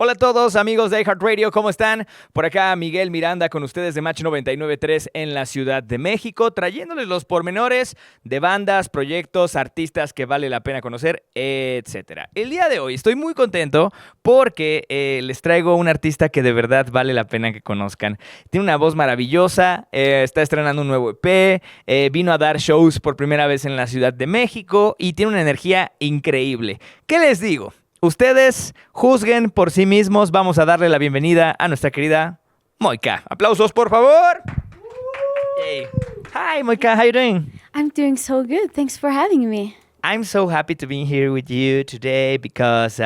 Hola a todos, amigos de iHeartRadio, ¿cómo están? Por acá Miguel Miranda con ustedes de Match 99.3 en la Ciudad de México, trayéndoles los pormenores de bandas, proyectos, artistas que vale la pena conocer, etcétera. El día de hoy estoy muy contento porque les traigo un artista que de verdad vale la pena que conozcan. Tiene una voz maravillosa, está estrenando un nuevo EP, vino a dar shows por primera vez en la Ciudad de México y tiene una energía increíble. ¿Qué les digo? Ustedes juzguen por sí mismos. Vamos a darle la bienvenida a nuestra querida MOYKA. ¡Aplausos, por favor! Yay. Hi, MOYKA. How are you doing? I'm doing so good. Thanks for having me. I'm so happy to be here with you today because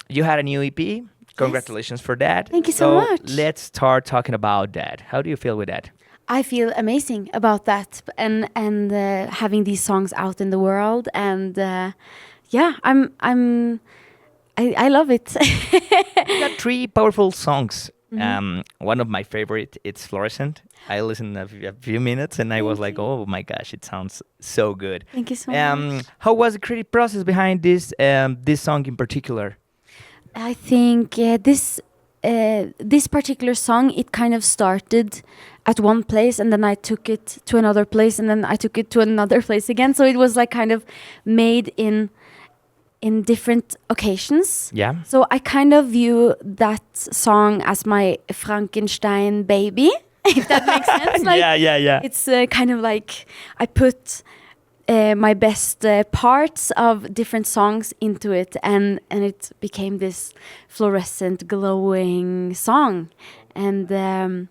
you had a new EP. Congratulations for that. Thank you so much. Let's start talking about that. How do you feel with that? I feel amazing about that and having these songs out in the world and yeah, I love it. You got 3 powerful songs. Mm-hmm. One of my favorite, it's Fluorescent. I listened a few minutes and I was like, oh my gosh, it sounds so good. Thank you so much. How was the creative process behind this song in particular? I think this particular song, it kind of started at one place and then I took it to another place and then I took it to another place again. So it was like kind of made in different occasions. Yeah. So I kind of view that song as my Frankenstein baby, if that makes sense. Like, yeah. It's kind of like I put my best parts of different songs into it and it became this fluorescent, glowing song. And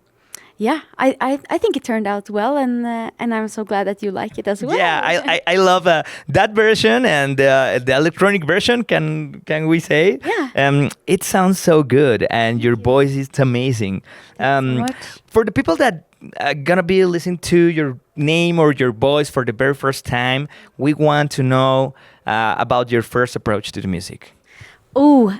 yeah, I think it turned out well, and I'm so glad that you like it as well. Yeah, I love that version and the electronic version. Can we say? Yeah. It sounds so good, and your voice is amazing. For the people that are gonna be listening to your name or your voice for the very first time, we want to know about your first approach to the music. Oh.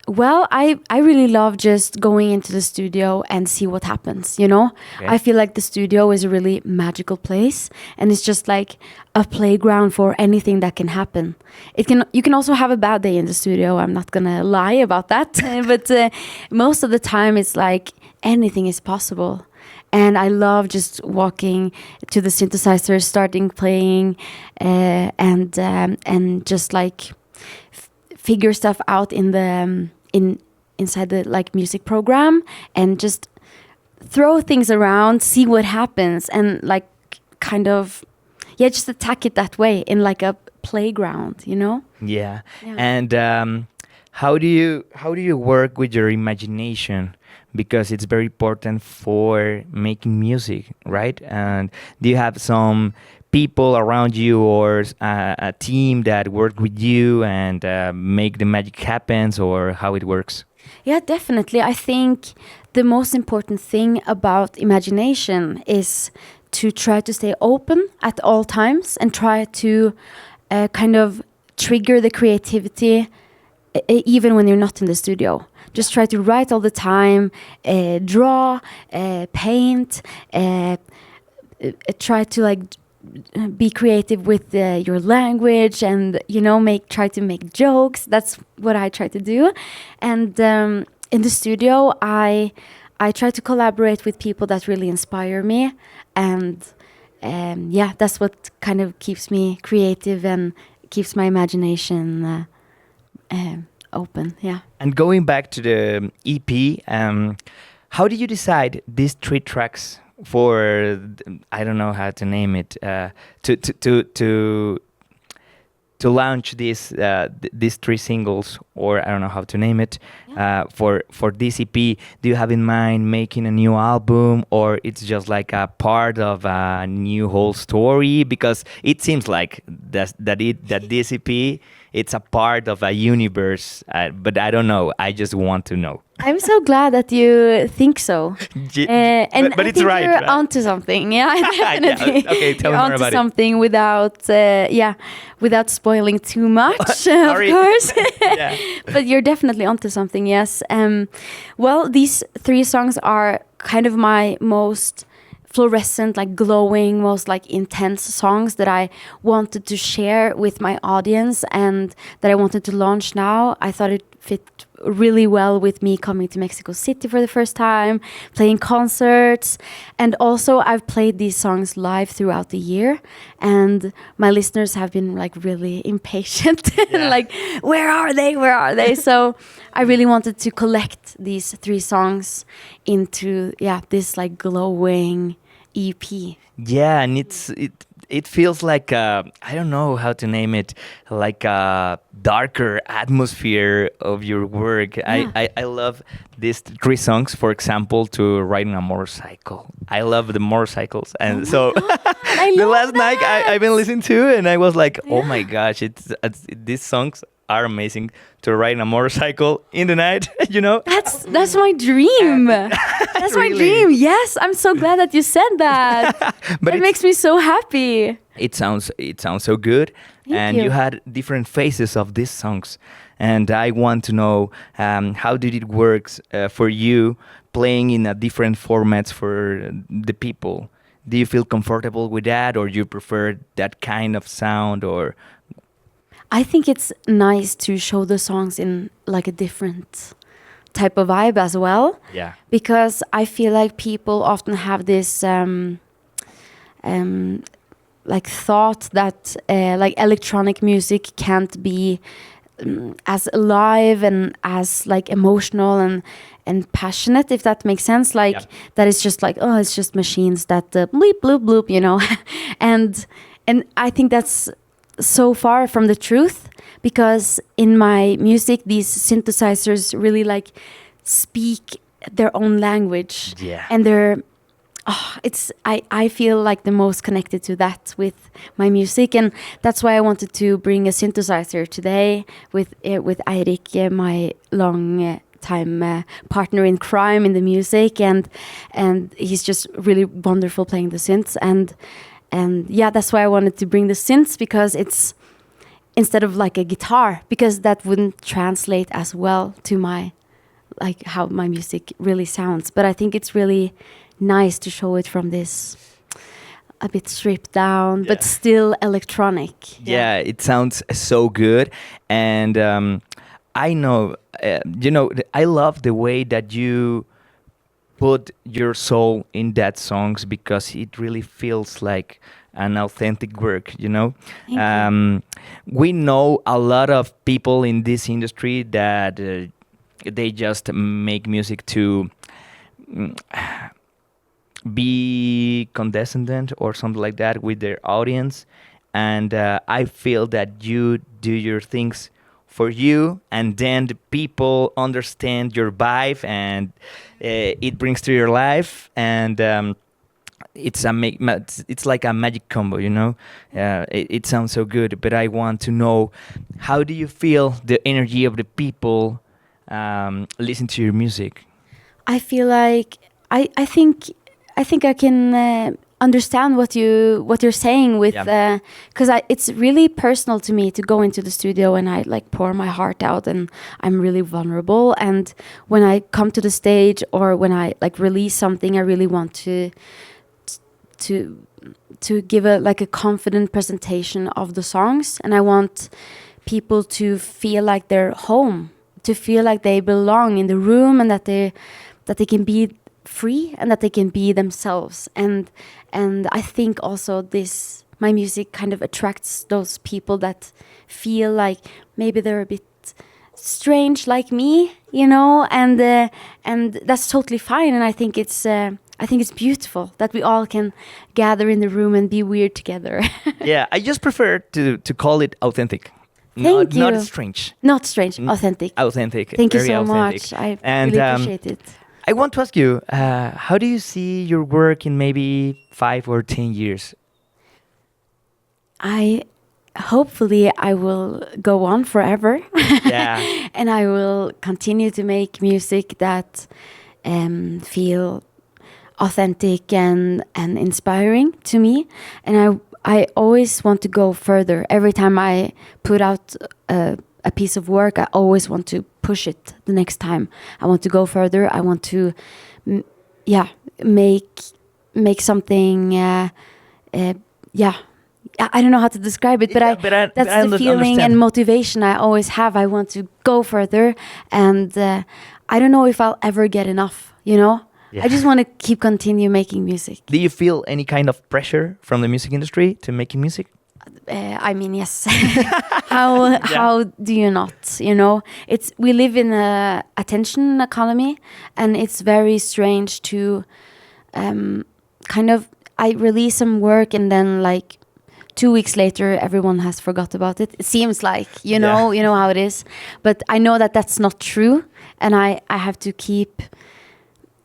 Well, I really love just going into the studio and see what happens, you know? Okay. I feel like the studio is a really magical place and it's just like a playground for anything that can happen. You can also have a bad day in the studio, I'm not gonna lie about that, but most of the time it's like anything is possible. And I love just walking to the synthesizer, starting playing and just like figure stuff out in the inside the like music program and just throw things around, see what happens, and like kind of just attack it that way in like a playground, you know? Yeah. And how do you work with your imagination? Because it's very important for making music, right? And do you have some people around you or a team that work with you and make the magic happen, or how it works? Yeah, definitely. I think the most important thing about imagination is to try to stay open at all times and try to kind of trigger the creativity even when you're not in the studio. Just try to write all the time, draw, paint, try to like be creative with your language and, you know, try to make jokes. That's what I try to do. And in the studio, I try to collaborate with people that really inspire me. And that's what kind of keeps me creative and keeps my imagination open. Yeah. And going back to the EP, how did you decide these 3 tracks for, I don't know how to name it, to launch these 3 singles, or I don't know how to name it, for this EP? Do you have in mind making a new album, or it's just like a part of a new whole story? Because it seems like that this EP, it's a part of a universe, but I don't know. I just want to know. I'm so glad that you think so. And but I it's think right. you're onto something. Yeah, definitely. Yeah. Okay, tell me you're more onto about something without spoiling too much, of Sorry. course. Yeah. But you're definitely onto something, yes. Well, these 3 songs are kind of my most fluorescent, like glowing, most like intense songs that I wanted to share with my audience and that I wanted to launch now. I thought it fit really well with me coming to Mexico City for the first time, playing concerts. And also I've played these songs live throughout the year, and my listeners have been like really impatient. Like, where are they? So I really wanted to collect these 3 songs into this like glowing EP. Yeah, and it feels like I don't know how to name it, like a darker atmosphere of your work. Yeah. I love these 3 songs, for example, to ride on a motorcycle. I love the motorcycles, and so the last night I've been listening to, and I was like, oh my gosh, these songs are amazing to ride on a motorcycle in the night. That's my dream. That's my dream. Yes, I'm so glad that you said that. But it makes me so happy. It sounds so good. Thank you you. had different phases of these songs, and I want to know how did it work for you playing in a different formats for the people? Do you feel comfortable with that, or you prefer that kind of sound? Or I think it's nice to show the songs in like a different type of vibe as well. Yeah. Because I feel like people often have this like thought that like electronic music can't be as alive and as like emotional and passionate, if that makes sense. Like that is just like, oh, it's just machines that bleep bloop bloop, and I think that's so far from the truth, because in my music these synthesizers really like speak their own language. And they're I feel like the most connected to that with my music, and that's why I wanted to bring a synthesizer today with Eirik, my long time partner in crime in the music, and he's just really wonderful playing the synths, and that's why I wanted to bring the synths, because it's instead of like a guitar, because that wouldn't translate as well to my like how my music really sounds. But I think it's really nice to show it from this a bit stripped down but still electronic. It sounds so good. And I know I love the way that you put your soul in that songs, because it really feels like an authentic work. Thank you. We know a lot of people in this industry that they just make music to be condescending or something like that with their audience, and I feel that you do your things for you, and then the people understand your vibe, and it brings to your life, and it's like a magic combo, it sounds so good. But I want to know, how do you feel the energy of the people listen to your music? I feel like I think I can understand what you're saying with because it's really personal to me to go into the studio and I like pour my heart out, and I'm really vulnerable, and when I come to the stage or when I like release something, I really want to give a confident presentation of the songs, and I want people to feel like they're home, to feel like they belong in the room, and that they can be free and that they can be themselves. And I think also my music kind of attracts those people that feel like maybe they're a bit strange like me, and that's totally fine. And I think it's beautiful that we all can gather in the room and be weird together. Yeah, I just prefer to call it authentic. Thank you. Not strange. Not strange, authentic. Authentic. Thank you very so authentic. much. I And, really appreciate it. I want to ask you, how do you see your work in maybe 5 or 10 years? Hopefully I will go on forever. Yeah. And I will continue to make music that feel authentic and inspiring to me. And I always want to go further. Every time I put out a piece of work, I always want to push it the next time. I want to go further. I want to make something I don't know how to describe it, but that's the feeling and motivation I always have. I want to go further, and I don't know if I'll ever get enough, you know? Yeah. I just want to continue making music. Do you feel any kind of pressure from the music industry to making music? I mean, yes. How do you not? You know, we live in a attention economy, and it's very strange to kind of. I release some work, and then like 2 weeks later, everyone has forgot about it. It seems like you know how it is, but I know that that's not true, and I have to keep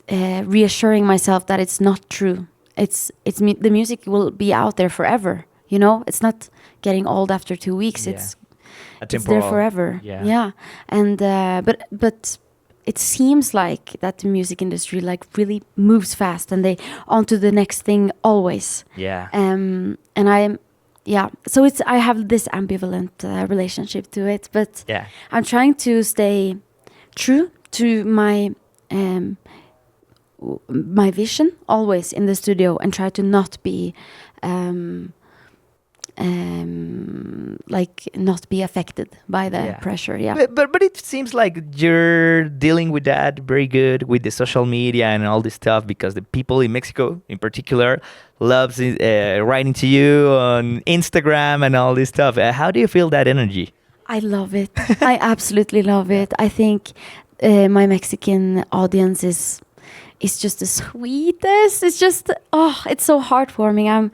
reassuring myself that it's not true. The music will be out there forever. You know, it's not getting old after 2 weeks. Yeah. It's there forever. Yeah. And but it seems like that the music industry like really moves fast, and they on to the next thing always. Yeah. And so I have this ambivalent relationship to it, but I'm trying to stay true to my vision always in the studio, and try to not be not be affected by the pressure. But it seems like you're dealing with that very good with the social media and all this stuff, because the people in Mexico in particular loves writing to you on Instagram and all this stuff. How do you feel that energy? I love it. I absolutely love it. I think my Mexican audience is just the sweetest. It's just it's so heartwarming.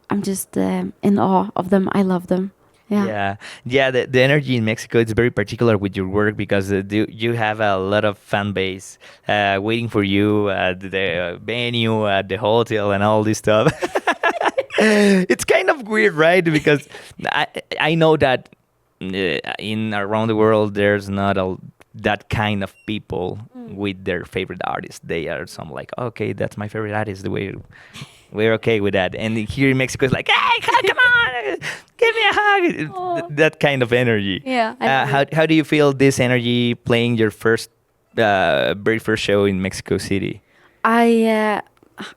I'm just in awe of them. I love them. The energy in Mexico is very particular with your work, because you have a lot of fan base waiting for you at the venue, at the hotel, and all this stuff. It's kind of weird, right? Because I know that in around the world there's not that kind of people with their favorite artist. They are some like, okay, that's my favorite artist. We're okay with that. And here in Mexico, it's like, hey, come on, give me a hug. That kind of energy. Yeah. How do you feel this energy playing your very first show in Mexico City?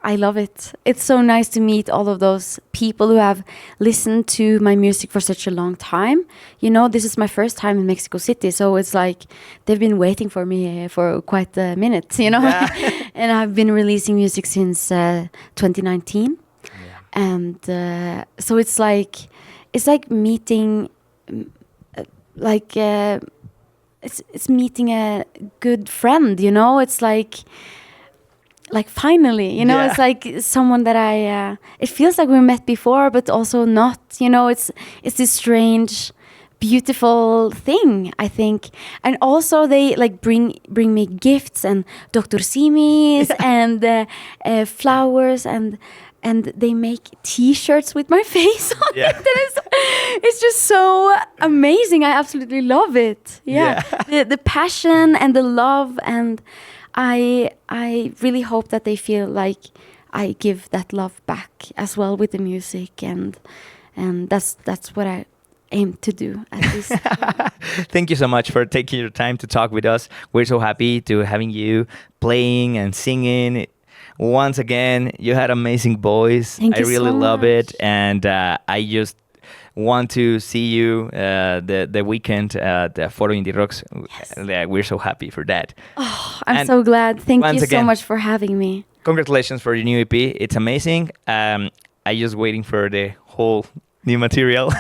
I love it. It's so nice to meet all of those people who have listened to my music for such a long time. You know, this is my first time in Mexico City, so it's like they've been waiting for me for quite a minute, you know. Yeah. And I've been releasing music since 2019. Yeah. And so it's like meeting it's meeting a good friend, you know. It's like finally, you know, it's like someone that it feels like we met before, but also not, you know. It's this strange, beautiful thing, I think. And also they like bring me gifts and Dr. Simis and flowers, and they make T-shirts with my face on it. It's just so amazing. I absolutely love it. The passion and the love, and I really hope that they feel like I give that love back as well with the music, and that's what I aim to do at least. Thank you so much for taking your time to talk with us. We're so happy to having you playing and singing. Once again, you had amazing voice. Thank you I really so love much. it, and I just want to see you the weekend at the Foro Indie Rocks. Yes. We're so happy for that. Oh, I'm so glad. Thank you so much for having me. Congratulations for your new EP. It's amazing. I'm just waiting for the whole new material.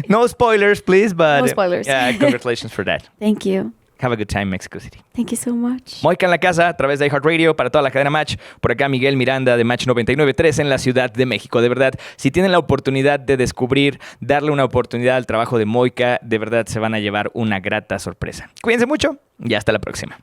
No spoilers, please. But no spoilers. Congratulations for that. Thank you. Have a good time, Mexico City. Thank you so much. MOYKA en la casa, a través de iHeartRadio, para toda la cadena Match. Por acá Miguel Miranda de Match 99.3 en la Ciudad de México. De verdad, si tienen la oportunidad de descubrir, darle una oportunidad al trabajo de MOYKA, de verdad se van a llevar una grata sorpresa. Cuídense mucho y hasta la próxima.